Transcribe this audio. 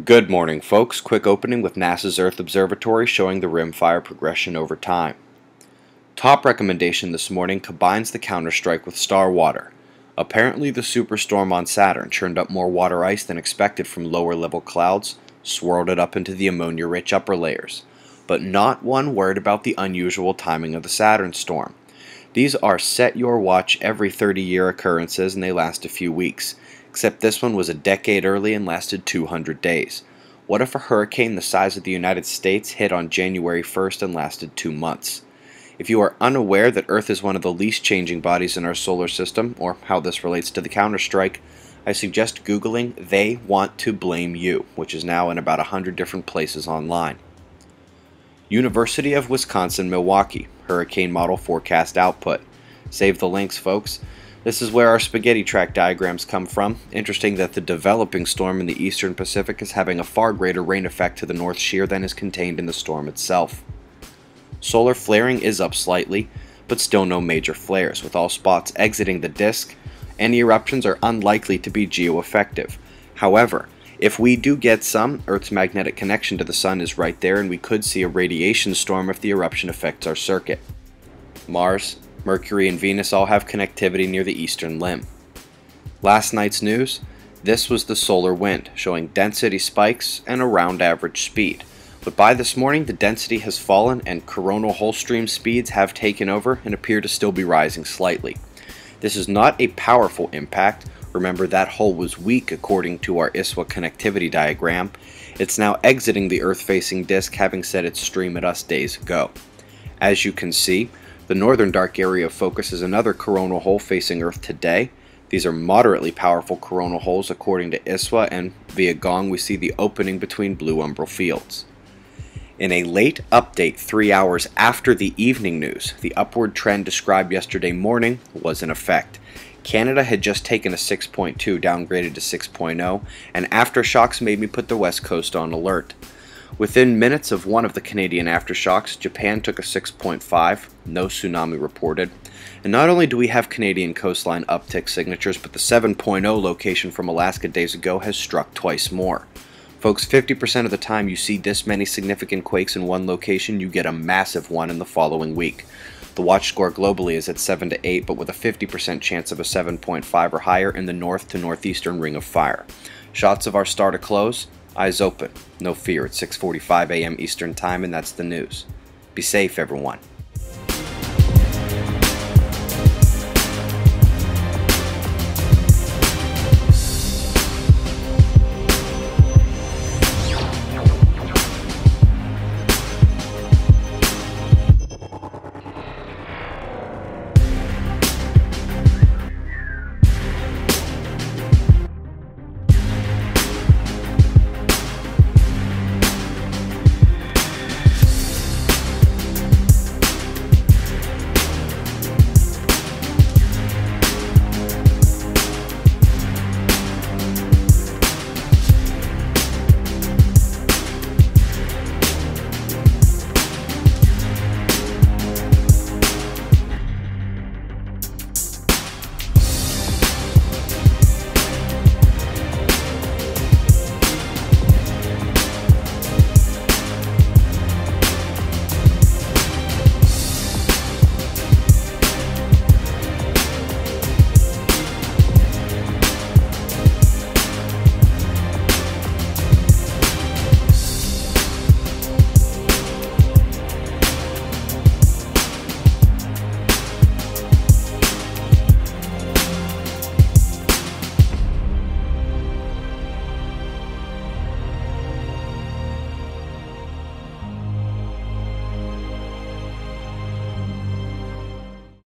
Good morning, folks. Quick opening with NASA's Earth Observatory showing the rimfire progression over time. Top recommendation this morning combines the counterstrike with star water. Apparently the superstorm on Saturn churned up more water ice than expected from lower level clouds, swirled it up into the ammonia-rich upper layers. But not one word about the unusual timing of the Saturn storm. These are set your watch every 30-year occurrences and they last a few weeks. Except this one was a decade early and lasted 200 days. What if a hurricane the size of the United States hit on January 1st and lasted 2 months? If you are unaware that Earth is one of the least changing bodies in our solar system, or how this relates to the counterstrike, I suggest Googling "They Want to Blame You," which is now in about 100 different places online. University of Wisconsin-Milwaukee, hurricane model forecast output. Save the links, folks. This is where our spaghetti track diagrams come from. Interesting that the developing storm in the eastern Pacific is having a far greater rain effect to the North Shear than is contained in the storm itself. Solar flaring is up slightly, but still no major flares, with all spots exiting the disk. Any eruptions are unlikely to be geo-effective. However, if we do get some, Earth's magnetic connection to the Sun is right there and we could see a radiation storm if the eruption affects our circuit. Mars, Mercury, and Venus all have connectivity near the eastern limb. Last night's news, this was the solar wind, showing density spikes and around average speed. But by this morning, the density has fallen and coronal hole stream speeds have taken over and appear to still be rising slightly. This is not a powerful impact. Remember, that hole was weak according to our ISWA connectivity diagram. It's now exiting the Earth-facing disk, having set its stream at us days ago. As you can see, the northern dark area of focus is another coronal hole facing Earth today. These are moderately powerful coronal holes according to ISWA, and via GONG we see the opening between blue umbral fields. In a late update 3 hours after the evening news, the upward trend described yesterday morning was in effect. Canada had just taken a 6.2 downgraded to 6.0, and aftershocks made me put the West Coast on alert. Within minutes of one of the Canadian aftershocks, Japan took a 6.5, no tsunami reported. And not only do we have Canadian coastline uptick signatures, but the 7.0 location from Alaska days ago has struck twice more. Folks, 50% of the time you see this many significant quakes in one location, you get a massive one in the following week. The watch score globally is at 7 to 8, but with a 50% chance of a 7.5 or higher in the north to northeastern ring of fire. Shots of our star to close. Eyes open. No fear. It's 6:45 a.m. Eastern Time, and that's the news. Be safe, everyone.